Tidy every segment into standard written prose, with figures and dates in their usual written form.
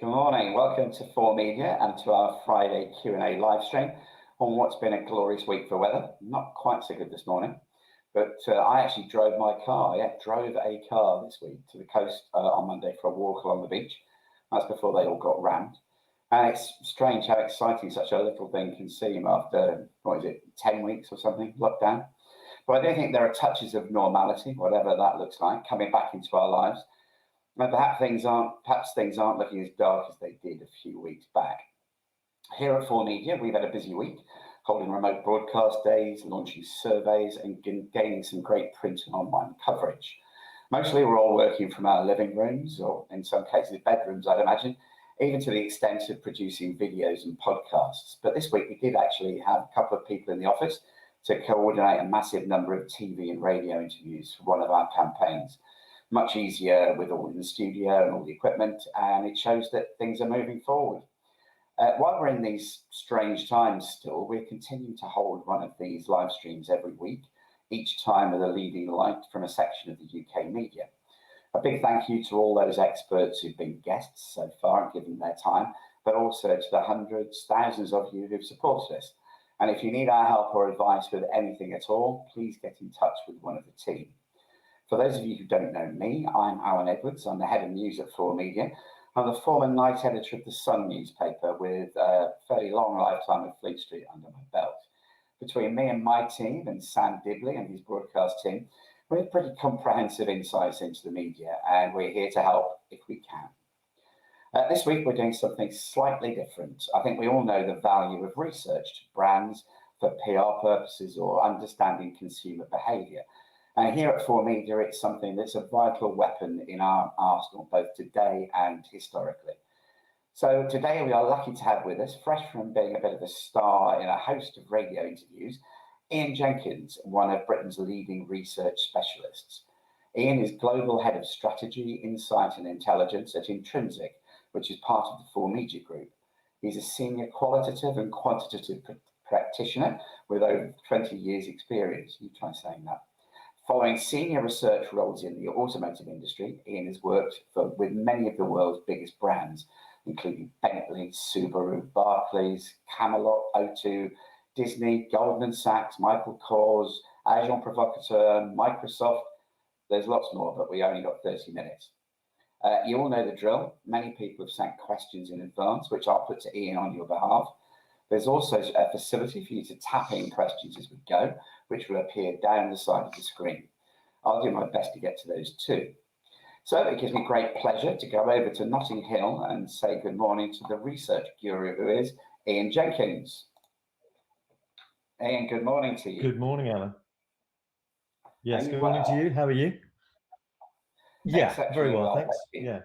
Good morning. Welcome to 4Media and to our Friday Q&A live stream on what's been a glorious week for weather. Not quite so good this morning, but I actually drove my car. Yeah, drove a car this week to the coast on Monday for a walk along the beach. That's before they all got rammed. And it's strange how exciting such a little thing can seem after, 10 weeks or something, lockdown. But I don't think there are touches of normality, whatever that looks like, coming back into our lives. And perhaps things aren't looking as dark as they did a few weeks back. Here at 4Media, we've had a busy week, holding remote broadcast days, launching surveys, and gaining some great print and online coverage. Mostly we're all working from our living rooms, or in some cases bedrooms, I'd imagine, even to the extent of producing videos and podcasts. But this week we did actually have a couple of people in the office to coordinate a massive number of TV and radio interviews for one of our campaigns. Much easier with all in the studio and all the equipment, and it shows that things are moving forward. While we're in these strange times still, we're continuing to hold one of these live streams every week, each time with a leading light from a section of the UK media. A big thank you to all those experts who've been guests so far and given their time, but also to the hundreds, thousands of you who've supported us. And if you need our help or advice with anything at all, please get in touch with one of the team. For those of you who don't know me, I'm Alan Edwards. I'm the head of news at 4Media. I'm the former night editor of the Sun newspaper with a fairly long lifetime of Fleet Street under my belt. Between me and my team and Sam Dibley and his broadcast team, we have pretty comprehensive insights into the media, and we're here to help if we can. This week, we're doing something slightly different. I think we all know the value of research to brands for PR purposes or understanding consumer behaviour. And here at 4Media, it's something that's a vital weapon in our arsenal, both today and historically. So today we are lucky to have with us, fresh from being a bit of a star in a host of radio interviews, Ian Jenkins, one of Britain's leading research specialists. Ian is Global Head of Strategy, Insight and Intelligence at Intrinsic, which is part of the 4Media Group. He's a senior qualitative and quantitative practitioner with over 20 years' experience. You try saying that. Following senior research roles in the automotive industry, Ian has worked with many of the world's biggest brands, including Bentley, Subaru, Barclays, Camelot, O2, Disney, Goldman Sachs, Michael Kors, Agent Provocateur, Microsoft. There's lots more, but we only got 30 minutes. You all know the drill. Many people have sent questions in advance, which I'll put to Ian on your behalf. There's also a facility for you to tap in questions as we go, which will appear down the side of the screen. I'll do my best to get to those too. So it gives me great pleasure to go over to Notting Hill and say good morning to the research guru who is Ian Jenkins. Ian, good morning to you. Good morning, Alan. Yes, good morning to you. How are you? Yeah, very well, thanks. Yeah.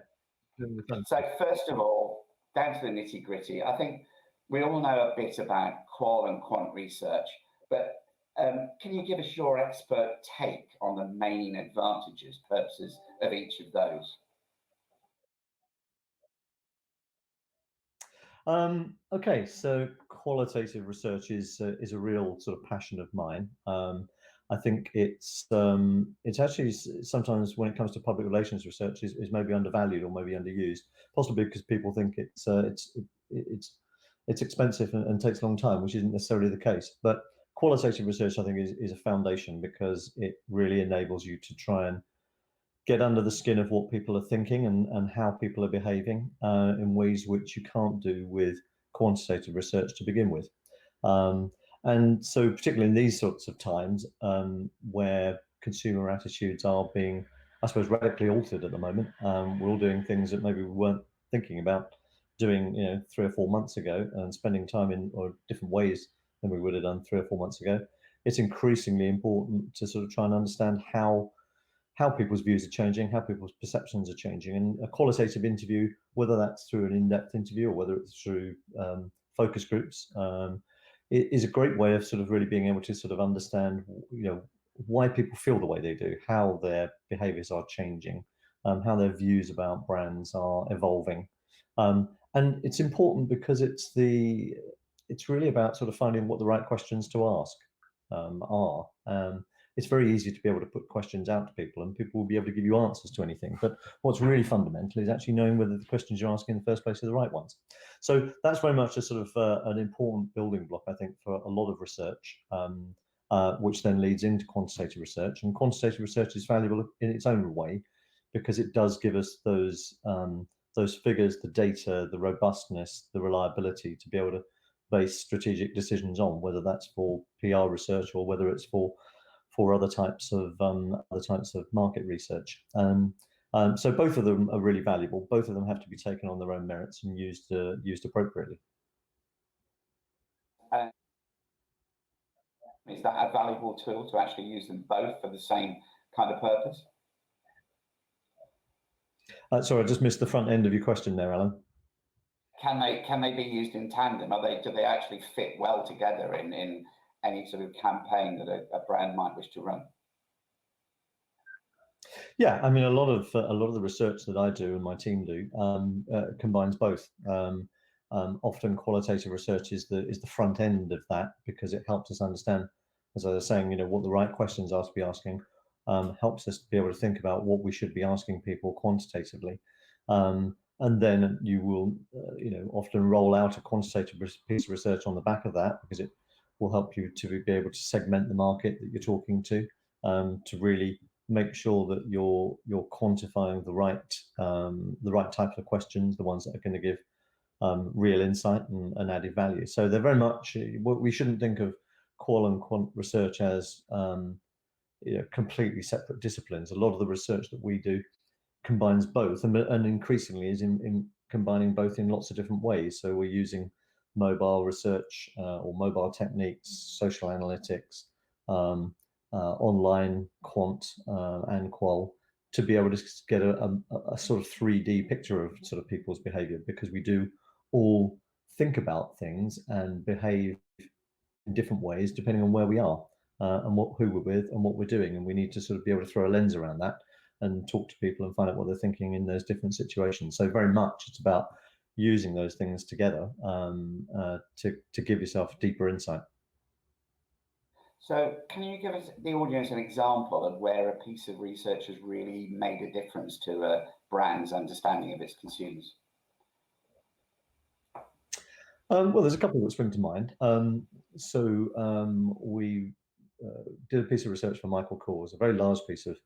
So first of all, down to the nitty gritty, I think we all know a bit about qual and quant research, but can you give us your expert take on the main advantages, purposes of each of those? Okay, so qualitative research is a real sort of passion of mine. I think it's actually sometimes when it comes to public relations research is maybe undervalued or maybe underused, possibly because people think it's expensive and takes a long time, which isn't necessarily the case. But qualitative research, I think, is a foundation because it really enables you to try and get under the skin of what people are thinking and how people are behaving in ways which you can't do with quantitative research to begin with. And so particularly in these sorts of times where consumer attitudes are being, I suppose, radically altered at the moment, we're all doing things that maybe we weren't thinking about doing 3 or 4 months ago and spending time in or different ways than we would have done 3 or 4 months ago. It's increasingly important to sort of try and understand how people's views are changing, how people's perceptions are changing. And a qualitative interview, whether that's through an in-depth interview or whether it's through focus groups, it is a great way of sort of really being able to sort of understand, why people feel the way they do, how their behaviors are changing, how their views about brands are evolving. And it's important because it's really about sort of finding what the right questions to ask are. it's very easy to be able to put questions out to people, and people will be able to give you answers to anything. But what's really fundamental is actually knowing whether the questions you're asking in the first place are the right ones. So that's very much a sort of an important building block, I think, for a lot of research, which then leads into quantitative research. And quantitative research is valuable in its own way because it does give us those figures, the data, the robustness, the reliability to be able to base strategic decisions on, whether that's for PR research or whether it's for other types of market research. So both of them are really valuable. Both of them have to be taken on their own merits and used appropriately. Is that a valuable tool to actually use them both for the same kind of purpose? Sorry, I just missed the front end of your question there, Alan. Can they be used in tandem? Do they actually fit well together in any sort of campaign that a brand might wish to run? Yeah, I mean, a lot of the research that I do and my team do combines both. Often qualitative research is the front end of that because it helps us understand, as I was saying, what the right questions are to be asking. Helps us to be able to think about what we should be asking people quantitatively. And then you will, often roll out a quantitative piece of research on the back of that because it will help you to be able to segment the market that you're talking to really make sure that you're quantifying the right type of questions, the ones that are going to give real insight and added value. So they're very much, we shouldn't think of qual and quant research as completely separate disciplines. A lot of the research that we do combines both, and increasingly is in combining both in lots of different ways. So we're using mobile research or mobile techniques, social analytics, online quant and qual to be able to get a sort of 3D picture of sort of people's behavior, because we do all think about things and behave in different ways depending on where we are and who we're with and what we're doing, and we need to sort of be able to throw a lens around that and talk to people and find out what they're thinking in those different situations. So very much it's about using those things together to give yourself deeper insight. So can you give us, the audience, an example of where a piece of research has really made a difference to a brand's understanding of its consumers? Well, there's a couple that spring to mind. We did a piece of research for Michael Kors, a very large piece of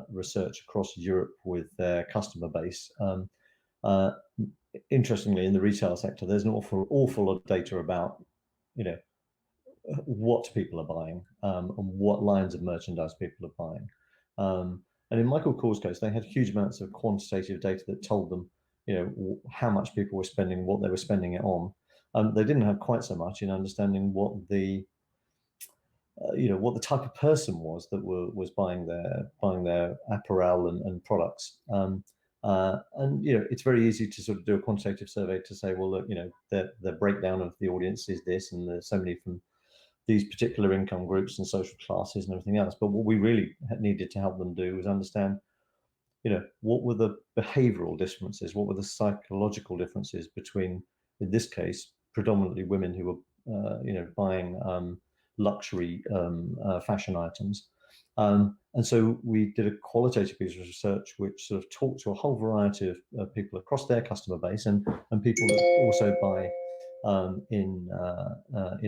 research across Europe with their customer base. Interestingly, in the retail sector, there's an awful lot of data about, what people are buying and what lines of merchandise people are buying. And in Michael Kors' case, they had huge amounts of quantitative data that told them, how much people were spending, what they were spending it on. They didn't have quite so much in understanding what the type of person was that was buying their apparel and products. And it's very easy to sort of do a quantitative survey to say, well, look, the breakdown of the audience is this, and there's so many from these particular income groups and social classes and everything else. But what we really needed to help them do was understand, what were the behavioral differences, what were the psychological differences between, in this case, predominantly women who were, buying luxury fashion items. And so we did a qualitative piece of research which sort of talked to a whole variety of people across their customer base and people that also buy in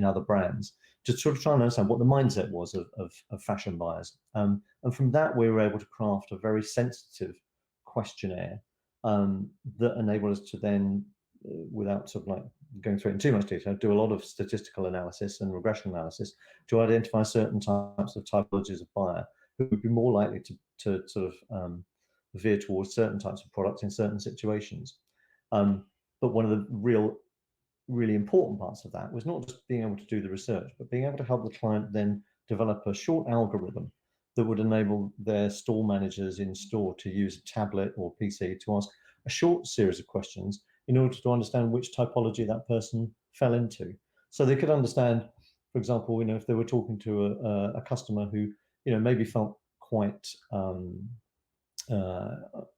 other brands, to sort of try and understand what the mindset was of fashion buyers. And from that, we were able to craft a very sensitive questionnaire that enabled us to then, without sort of like going through it in too much detail, do a lot of statistical analysis and regression analysis to identify certain types of typologies of buyer who would be more likely to sort of veer towards certain types of products in certain situations. But one of the really important parts of that was not just being able to do the research, but being able to help the client then develop a short algorithm that would enable their store managers in store to use a tablet or PC to ask a short series of questions in order to understand which typology that person fell into. So they could understand, for example, if they were talking to a customer who, maybe felt quite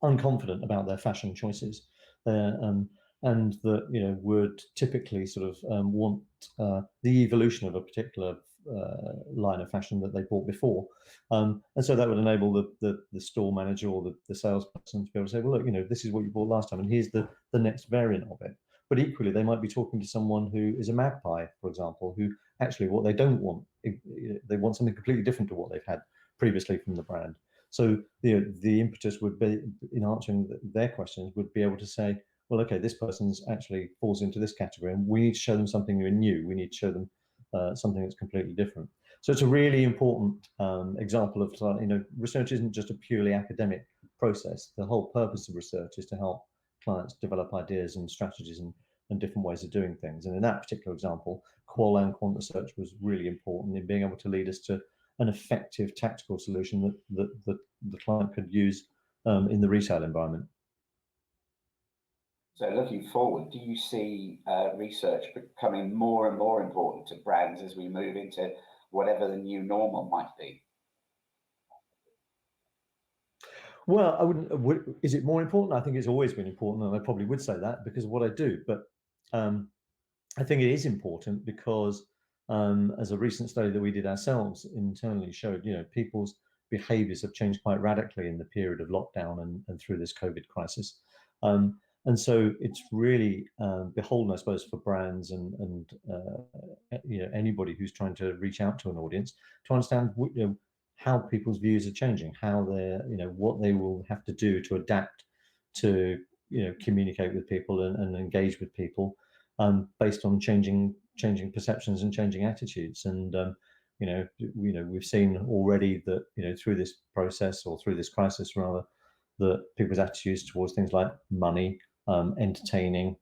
unconfident about their fashion choices, and that would typically sort of want the evolution of a particular line of fashion that they bought before. And so that would enable the store manager or the salesperson to be able to say, well, look, this is what you bought last time, and here's the next variant of it. But equally, they might be talking to someone who is a magpie, for example, who actually what they don't want, they want something completely different to what they've had previously from the brand. So the impetus would be, in answering their questions, would be able to say, well, okay, this person's actually falls into this category, and we need to show them something new. We need to show them something that's completely different. So it's a really important example of, research isn't just a purely academic process. The whole purpose of research is to help clients develop ideas and strategies and different ways of doing things. And in that particular example, qual and quant research was really important in being able to lead us to an effective tactical solution that the client could use in the retail environment. So looking forward, do you see research becoming more and more important to brands as we move into whatever the new normal might be? Well, I wouldn't. Is it more important? I think it's always been important, and I probably would say that because of what I do. But I think it is important because, as a recent study that we did ourselves internally showed, people's behaviours have changed quite radically in the period of lockdown and through this COVID crisis. And so it's really beholden, I suppose, for brands and anybody who's trying to reach out to an audience to understand how people's views are changing, how they're what they will have to do to adapt to communicate with people and engage with people based on changing perceptions and changing attitudes. And we've seen already that through this process, or through this crisis rather, that people's attitudes towards things like money, entertaining,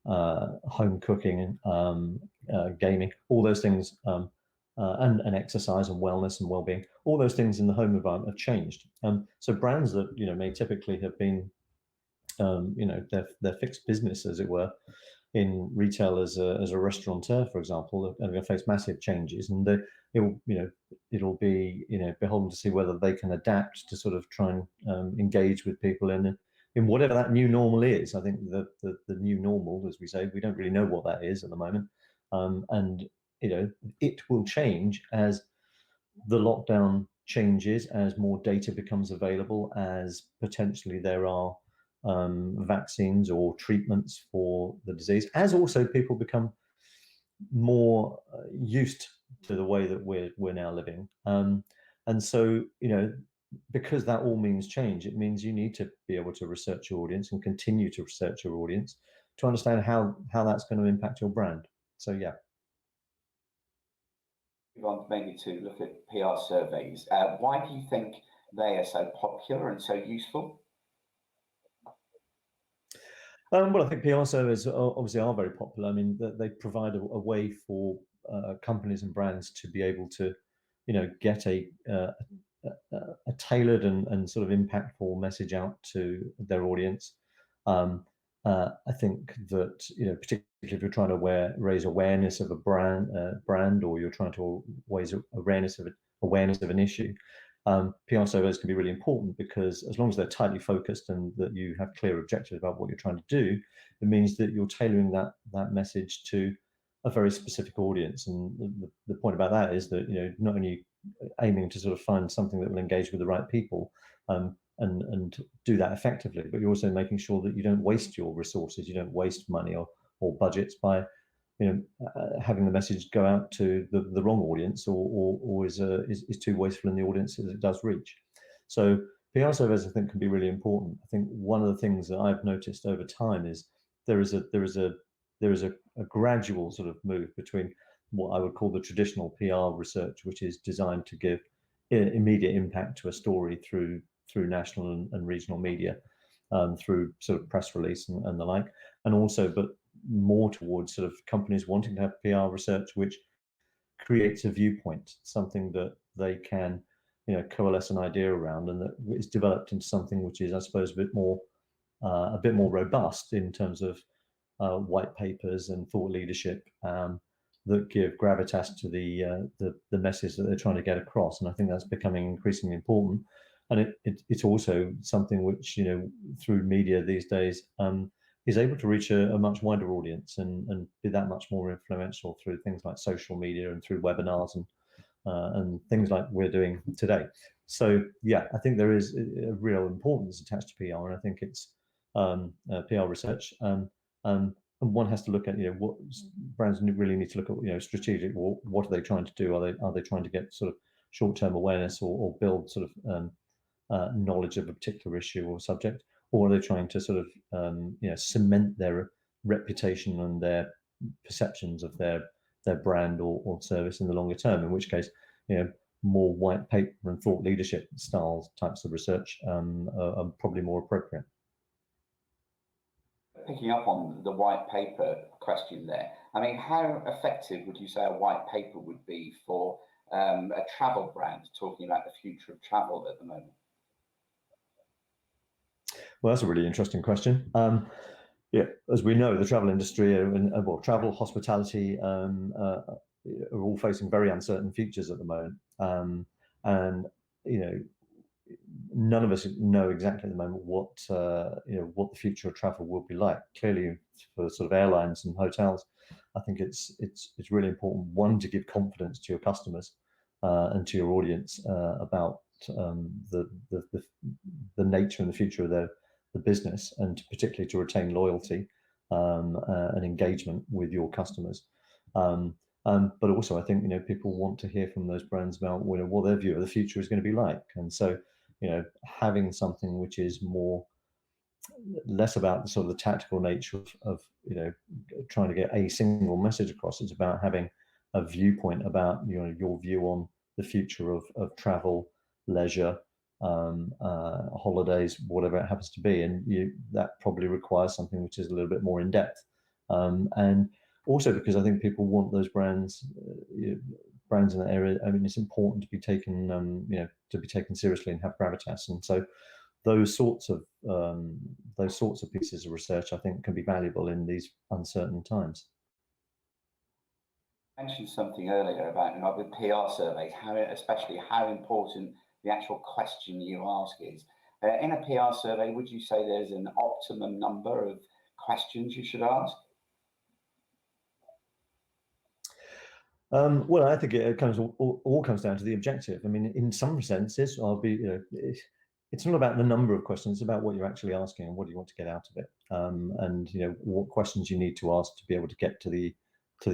home cooking, gaming, all those things, and exercise and wellness and well-being, all those things in the home environment have changed. So brands that may typically have been their fixed business, as it were, in retail as a restaurateur, for example, are going to face massive changes, and it'll be beholden to see whether they can adapt to sort of try and engage with people in whatever that new normal is. I think the new normal, as we say, we don't really know what that is at the moment, and it will change as the lockdown changes, as more data becomes available, as potentially there are vaccines or treatments for the disease, as also people become more used to the way that we're now living. And so, because that all means change, it means you need to be able to research your audience and continue to research your audience to understand how that's going to impact your brand. So, yeah. We want maybe to look at PR surveys. Why do you think they are so popular and so useful? Well, I think PR surveys obviously are very popular. I mean, they provide a way for companies and brands to be able to, get a tailored and sort of impactful message out to their audience. I think that particularly if you're trying to raise awareness of a brand, or you're trying to raise awareness of an issue, PR surveys can be really important, because as long as they're tightly focused and that you have clear objectives about what you're trying to do, it means that you're tailoring that message to a very specific audience. And the point about that is that not only aiming to sort of find something that will engage with the right people and do that effectively, but you're also making sure that you don't waste your resources, you don't waste money or budgets by having the message go out to the wrong audience, or is too wasteful in the audiences it does reach. So PR surveys, I think, can be really important. I think one of the things that I've noticed over time is there is a gradual sort of move between what I would call the traditional PR research, which is designed to give immediate impact to a story through national and regional media, through sort of press release and the like, and also, but more towards sort of companies wanting to have PR research which creates a viewpoint, something that they can coalesce an idea around, and that is developed into something which is, I suppose, a bit more robust in terms of white papers and thought leadership that give gravitas to the message that they're trying to get across. And I think that's becoming increasingly important. And it's also something which through media these days is able to reach a much wider audience and be that much more influential through things like social media and through webinars and things like we're doing today. So yeah, I think there is a real importance attached to PR, and I think it's PR research. And one has to look at, what brands really need to look at, strategic. What are they trying to do? Are they trying to get sort of short-term awareness or build sort of knowledge of a particular issue or subject, or are they trying to sort of cement their reputation and their perceptions of their brand or service in the longer term? In which case, more white paper and thought leadership styles types of research are probably more appropriate. Picking up on the white paper question there, I mean, how effective would you say a white paper would be for a travel brand talking about the future of travel at the moment? Well, that's a really interesting question. Yeah, as we know, the travel industry and travel, hospitality are all facing very uncertain futures at the moment, and none of us know exactly at the moment what what the future of travel will be like. Clearly, for sort of airlines and hotels, I think it's really important, one, to give confidence to your customers and to your audience about the nature and the future of the business, and particularly to retain loyalty and engagement with your customers. But also, I think people want to hear from those brands about what their view of the future is going to be like, and so having something which is less about the sort of the tactical nature of trying to get a single message across. It's about having a viewpoint about your view on the future of travel, leisure, holidays, whatever it happens to be, and that probably requires something which is a little bit more in depth, and also because I think people want those brands in that area. I mean, it's important to be taken seriously and have gravitas, and so those sorts of pieces of research, I think, can be valuable in these uncertain times. You mentioned something earlier about with PR surveys, especially how important the actual question you ask is. In a PR survey, would you say there's an optimum number of questions you should ask? Well, I think it all comes down to the objective. I mean, in some senses, it's not about the number of questions; it's about what you're actually asking and what do you want to get out of it, and what questions you need to ask to be able to get to the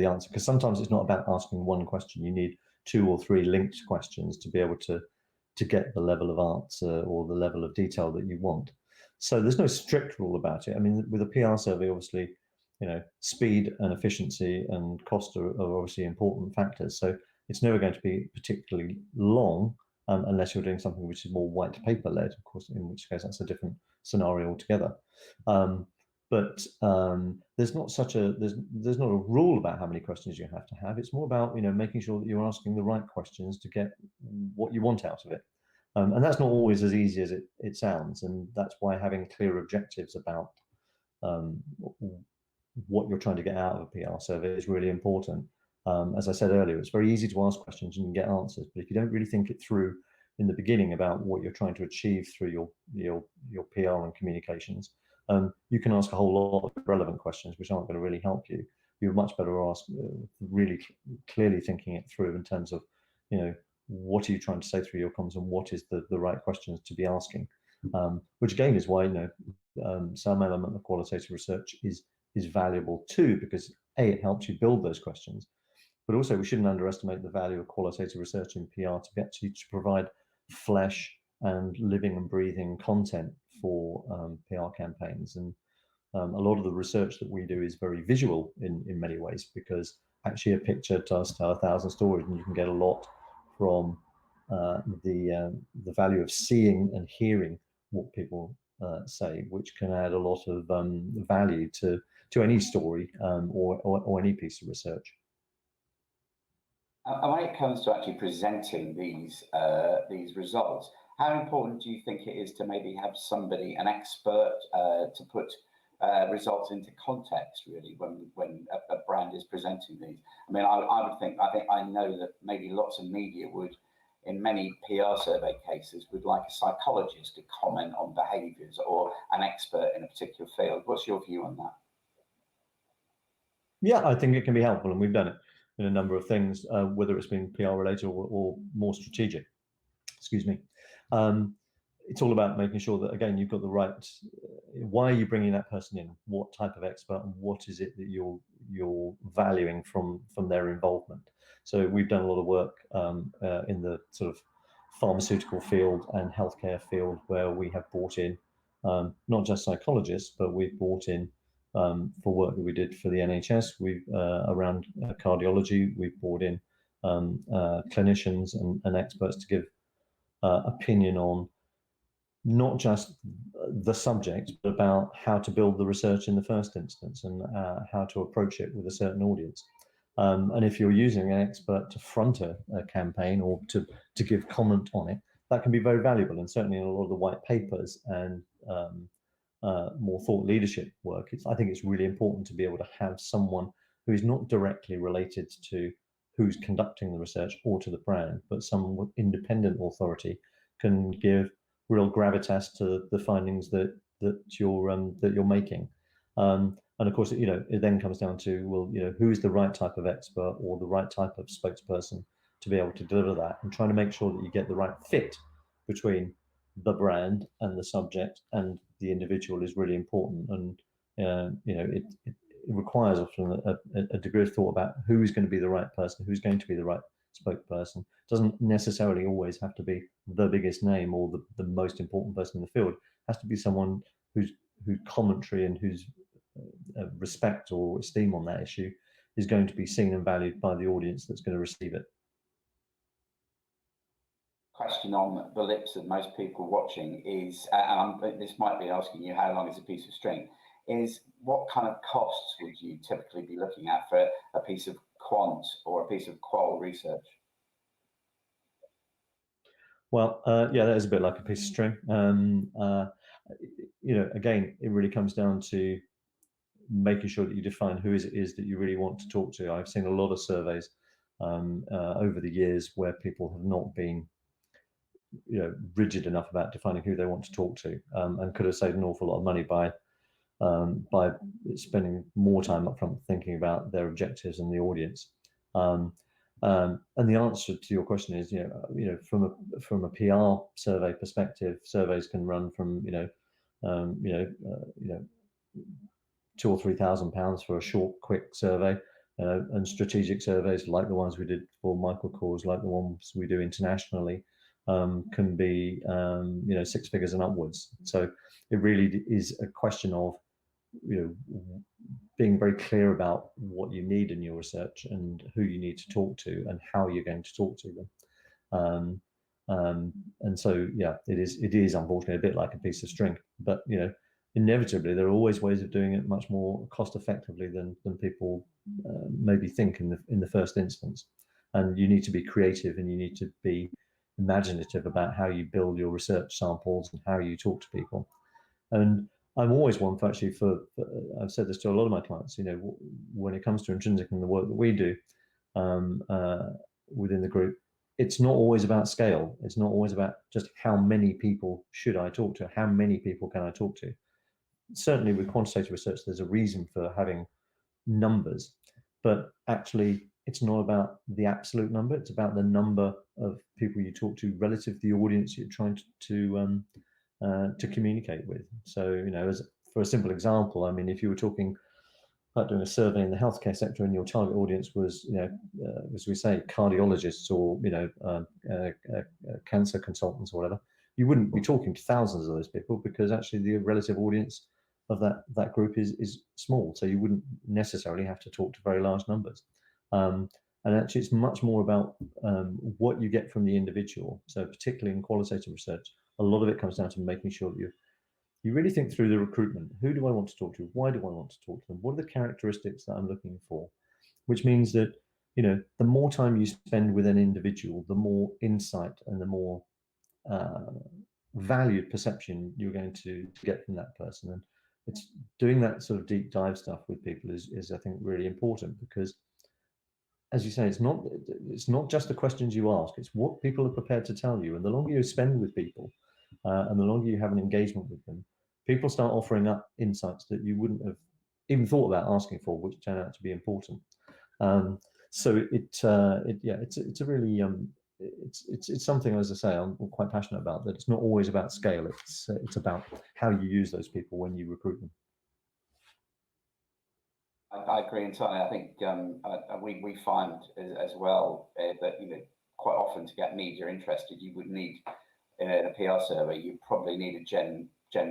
answer. Because sometimes it's not about asking one question; you need 2 or 3 linked questions to be able to get the level of answer or the level of detail that you want. So there's no strict rule about it. I mean, with a PR survey, obviously, speed and efficiency and cost are obviously important factors. So it's never going to be particularly long unless you're doing something which is more white paper led, of course, in which case that's a different scenario altogether. But there's not a rule about how many questions you have to have. It's more about making sure that you're asking the right questions to get what you want out of it. And that's not always as easy as it sounds. And that's why having clear objectives about what you're trying to get out of a PR survey is really important. As I said earlier, it's very easy to ask questions and get answers, but if you don't really think it through in the beginning about what you're trying to achieve through your PR and communications, you can ask a whole lot of relevant questions which aren't going to really help you. You're much better ask really clearly thinking it through in terms of what are you trying to say through your comms and what is the right questions to be asking, which again is why some element of qualitative research is valuable too, because it helps you build those questions, but also we shouldn't underestimate the value of qualitative research in PR to provide flesh and living and breathing content for PR campaigns. And a lot of the research that we do is very visual in many ways, because actually a picture does tell 1,000 stories, and you can get a lot from the value of seeing and hearing what people say, which can add a lot of value to any story or any piece of research. And when it comes to actually presenting these results, how important do you think it is to maybe have somebody, an expert, to put results into context, really, when a brand is presenting these? I mean, I know that maybe lots of media would in many PR survey cases, would like a psychologist to comment on behaviours or an expert in a particular field. What's your view on that? Yeah, I think it can be helpful, and we've done it in a number of things, whether it's been PR related or more strategic. Excuse me. It's all about making sure that, again, you've got the right. Why are you bringing that person in? What type of expert, and what is it that you're valuing from their involvement? So we've done a lot of work in the sort of pharmaceutical field and healthcare field, where we have brought in not just psychologists, but we've brought in for work that we did for the NHS. We've around cardiology. We've brought in clinicians and experts to give opinion on not just the subject, but about how to build the research in the first instance, and how to approach it with a certain audience. And if you're using an expert to front a campaign or to give comment on it, that can be very valuable. And certainly in a lot of the white papers and more thought leadership work, I think it's really important to be able to have someone who is not directly related to who's conducting the research or to the brand, but some independent authority can give real gravitas to the findings that you're making. And of course, it then comes down to, well, who's the right type of expert or the right type of spokesperson to be able to deliver that, and trying to make sure that you get the right fit between the brand and the subject and the individual is really important. And it requires often a degree of thought about who's going to be the right person, who's going to be the right spokesperson. Doesn't necessarily always have to be the biggest name or the most important person in the field. It has to be someone whose commentary and whose respect or esteem on that issue is going to be seen and valued by the audience that's going to receive it. Question on the lips of most people watching is, and this might be asking you how long is a piece of string, is what kind of costs would you typically be looking at for a piece of quant or a piece of qual research? Well, yeah, that is a bit like a piece of string. Again, it really comes down to making sure that you define who it is that you really want to talk to. I've seen a lot of surveys over the years where people have not been rigid enough about defining who they want to talk to, and could have saved an awful lot of money by spending more time up front thinking about their objectives and the audience. And the answer to your question is, from a PR survey perspective, surveys can run from £2,000 or £3,000 for a short, quick survey, and strategic surveys like the ones we did for Michael Kors, like the ones we do internationally, can be six figures and upwards. So it really is a question of being very clear about what you need in your research and who you need to talk to and how you're going to talk to them. And so, yeah, it is unfortunately a bit like a piece of string, but inevitably there are always ways of doing it much more cost effectively than people maybe think in the first instance. And you need to be creative, and you need to be imaginative about how you build your research samples and how you talk to people. And I'm always one for actually I've said this to a lot of my clients, when it comes to Intrinsic and the work that we do within the group, it's not always about scale. It's not always about just how many people should I talk to, how many people can I talk to. Certainly with quantitative research, there's a reason for having numbers, but actually it's not about the absolute number. It's about the number of people you talk to relative to the audience you're trying to communicate with. So, as for a simple example, I mean, if you were talking about doing a survey in the healthcare sector and your target audience was, as we say, cardiologists or, cancer consultants or whatever, you wouldn't be talking to thousands of those people, because actually the relative audience of that group is small. So you wouldn't necessarily have to talk to very large numbers. And actually it's much more about what you get from the individual. So particularly in qualitative research, a lot of it comes down to making sure that you really think through the recruitment. Who do I want to talk to? Why do I want to talk to them? What are the characteristics that I'm looking for? Which means that, the more time you spend with an individual, the more insight and the more valued perception you're going to get from that person. And it's doing that sort of deep dive stuff with people is I think really important, because as you say, it's not just the questions you ask, it's what people are prepared to tell you. And the longer you spend with people, and the longer you have an engagement with them, people start offering up insights that you wouldn't have even thought about asking for, which turn out to be important. So it's a really it's something, as I say, I'm quite passionate about. That it's not always about scale. It's about how you use those people when you recruit them. I agree entirely. I think we find as well that quite often to get media interested, you would need in a PR survey, you probably need a Gen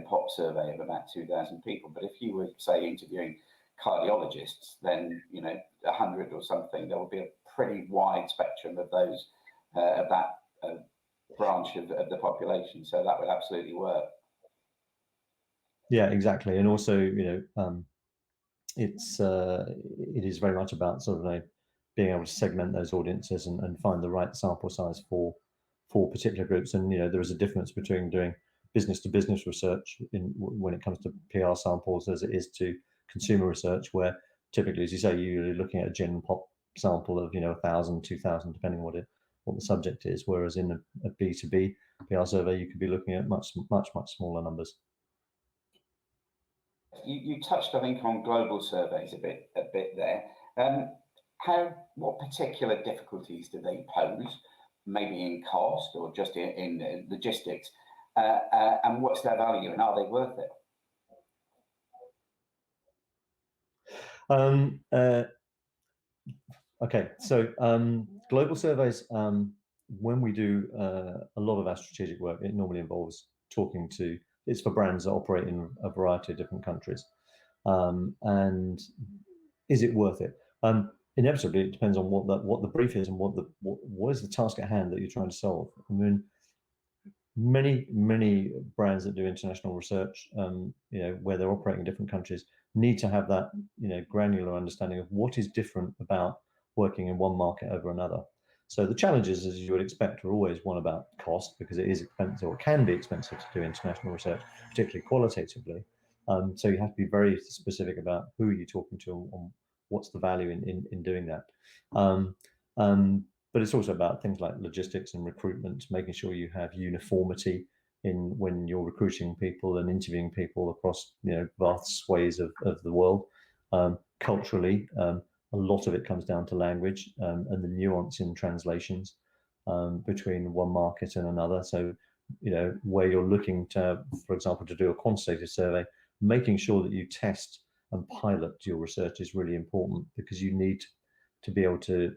Pop survey of about 2,000 people. But if you were, say, interviewing cardiologists, then 100 or something, there would be a pretty wide spectrum of those of that branch of the population. So that would absolutely work. Yeah, exactly. And also, it is very much about sort of being able to segment those audiences and find the right sample size for particular groups. And there is a difference between doing business to business research when it comes to PR samples as it is to consumer research, where typically, as you say, you're looking at a Gen Pop sample of 1,000, 2,000, depending what the subject is. Whereas in a B2B PR survey, you could be looking at much smaller numbers. You touched, I think, on global surveys a bit there. What particular difficulties do they pose? Maybe in cost or just in logistics, and what's their value, and are they worth it? Okay, so global surveys, when we do a lot of our strategic work, it normally involves talking to, it's for brands that operate in a variety of different countries. And is it worth it? Inevitably, it depends on what the brief is and what is the task at hand that you're trying to solve. I mean, many brands that do international research, where they're operating in different countries, need to have that granular understanding of what is different about working in one market over another. So the challenges, as you would expect, are always one about cost, because it is expensive or can be expensive to do international research, particularly qualitatively. So you have to be very specific about who you're talking to and what's the value in doing that. But it's also about things like logistics and recruitment, making sure you have uniformity in when you're recruiting people and interviewing people across vast swathes of the world. Culturally, a lot of it comes down to language and the nuance in translations between one market and another. So, where you're looking to, for example, to do a quantitative survey, making sure that you test and pilot your research is really important, because you need to be able to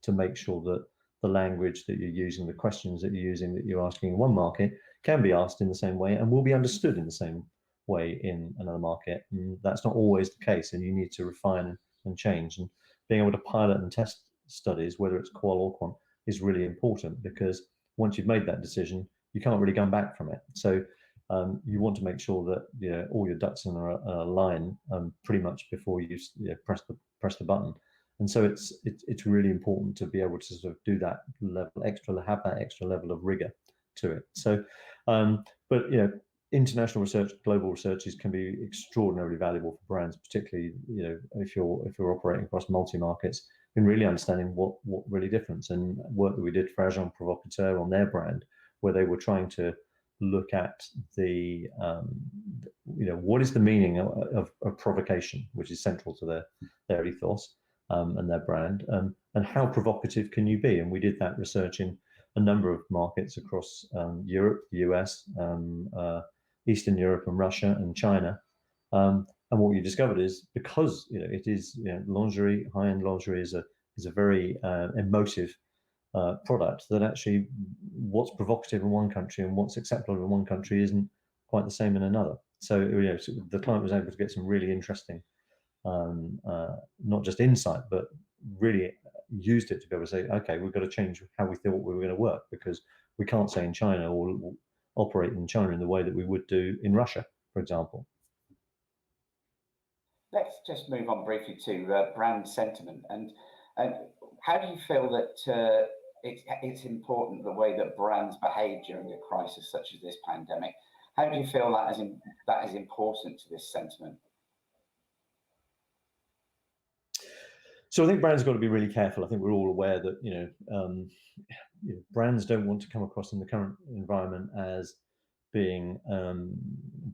make sure that the language that you're using, the questions that you're using, that you're asking in one market, can be asked in the same way and will be understood in the same way in another market. And that's not always the case, and you need to refine and change. And being able to pilot and test studies, whether it's qual or quant, is really important, because once you've made that decision, you can't really come back from it. So you want to make sure that all your ducks in a line pretty much before you press the button. And so it's really important to be able to sort of do that have that extra level of rigor to it. So, but international research, global researches can be extraordinarily valuable for brands, particularly if you're operating across multi markets, in really understanding what really difference. And work that we did for Agent Provocateur on their brand, where they were trying to look at the what is the meaning of provocation, which is central to their ethos. And their brand, and how provocative can you be? And we did that research in a number of markets across Europe, the US, Eastern Europe, and Russia and China. And what you discovered is, because it is lingerie, high-end lingerie is a very emotive product, that actually what's provocative in one country and what's acceptable in one country isn't quite the same in another. So the client was able to get some really interesting. Not just insight, but really used it to be able to say, okay, we've got to change how we thought we were going to work, because we can't say in China or operate in China in the way that we would do in Russia, for example. Let's just move on briefly to brand sentiment, and how do you feel that it's important the way that brands behave during a crisis such as this pandemic? How do you feel that is important to this sentiment? So I think brands have got to be really careful. I think we're all aware that brands don't want to come across in the current environment as being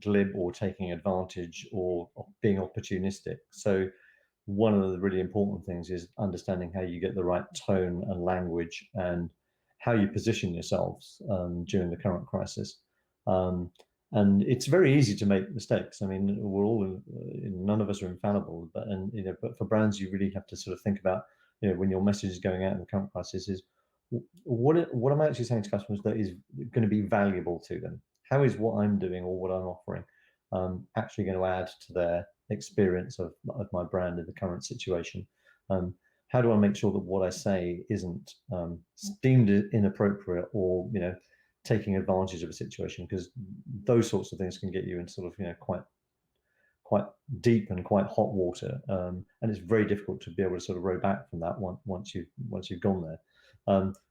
glib or taking advantage or being opportunistic. So one of the really important things is understanding how you get the right tone and language and how you position yourselves during the current crisis. And it's very easy to make mistakes. I mean, we're all none of us are infallible, but for brands, you really have to sort of think about, when your message is going out in the current crisis, is what am I actually saying to customers that is going to be valuable to them? How is what I'm doing or what I'm offering actually going to add to their experience of my brand in the current situation? How do I make sure that what I say isn't deemed inappropriate or taking advantage of a situation? Because those sorts of things can get you in sort of quite deep and quite hot water, and it's very difficult to be able to sort of row back from that once you've gone there.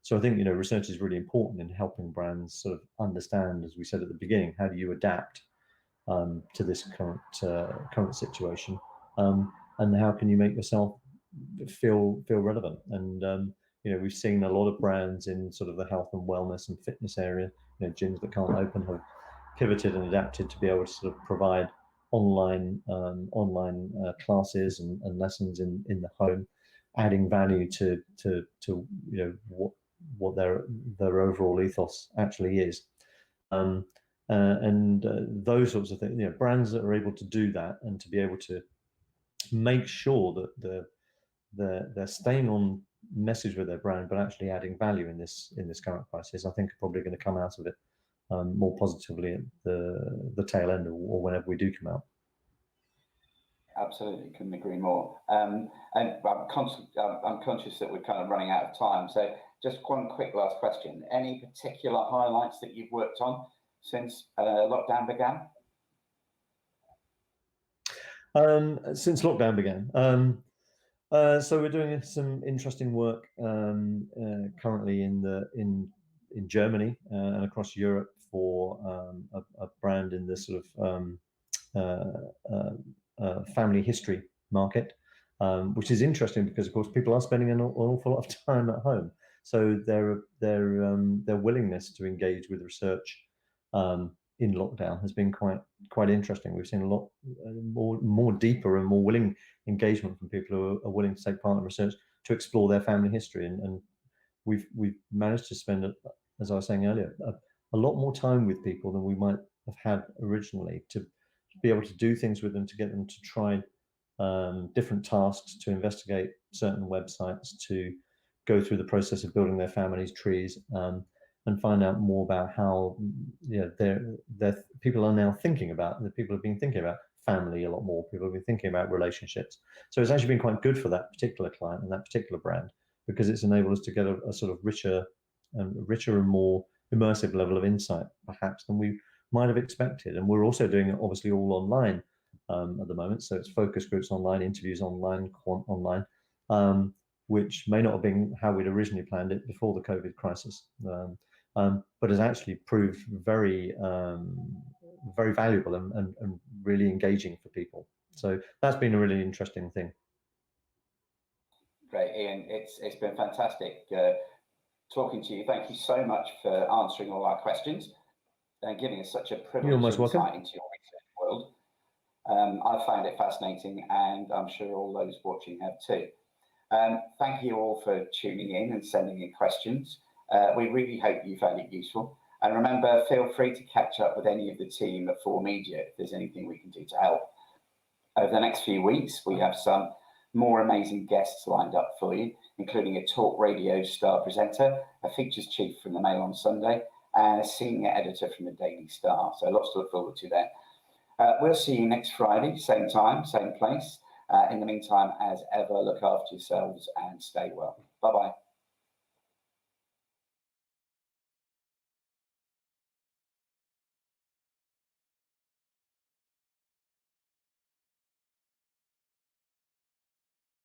So I think research is really important in helping brands sort of understand, as we said at the beginning, how do you adapt to this current situation, and how can you make yourself feel relevant? And we've seen a lot of brands in sort of the health and wellness and fitness area, gyms that can't open have pivoted and adapted to be able to sort of provide online classes and lessons in the home, adding value to what their overall ethos actually is. And those sorts of things, brands that are able to do that and to be able to make sure that they're staying on message with their brand, but actually adding value in this current crisis, I think are probably going to come out of it more positively at the tail end, or whenever we do come out. Absolutely, couldn't agree more. And I'm conscious that we're kind of running out of time. So just one quick last question. Any particular highlights that you've worked on since lockdown began? Since lockdown began. So we're doing some interesting work currently in Germany and across Europe for a brand in the sort of family history market, which is interesting because, of course, people are spending an awful lot of time at home. So their willingness to engage with research in lockdown has been quite interesting. We've seen a lot more deeper and more willing engagement from people who are willing to take part in research to explore their family history, and we've managed to spend, as I was saying earlier, a lot more time with people than we might have had originally, to be able to do things with them, to get them to try different tasks, to investigate certain websites, to go through the process of building their families' trees, and find out more about how people are now thinking about, the people have been thinking about family a lot more. People have been thinking about relationships. So it's actually been quite good for that particular client and that particular brand, because it's enabled us to get a sort of richer and more immersive level of insight, perhaps, than we might have expected. And we're also doing it obviously all online at the moment. So it's focus groups online, interviews online, quant online, which may not have been how we'd originally planned it before the COVID crisis. But has actually proved very valuable and really engaging for people. So that's been a really interesting thing. Great, Ian. It's been fantastic talking to you. Thank you so much for answering all our questions and giving us such a privileged insight into your research world. I found it fascinating, and I'm sure all those watching have too. Thank you all for tuning in and sending in questions. We really hope you found it useful. And remember, feel free to catch up with any of the team at 4Media if there's anything we can do to help. Over the next few weeks, we have some more amazing guests lined up for you, including a talk radio star presenter, a features chief from the Mail on Sunday, and a senior editor from the Daily Star. So lots to look forward to there. We'll see you next Friday, same time, same place. In the meantime, as ever, look after yourselves and stay well. Bye-bye.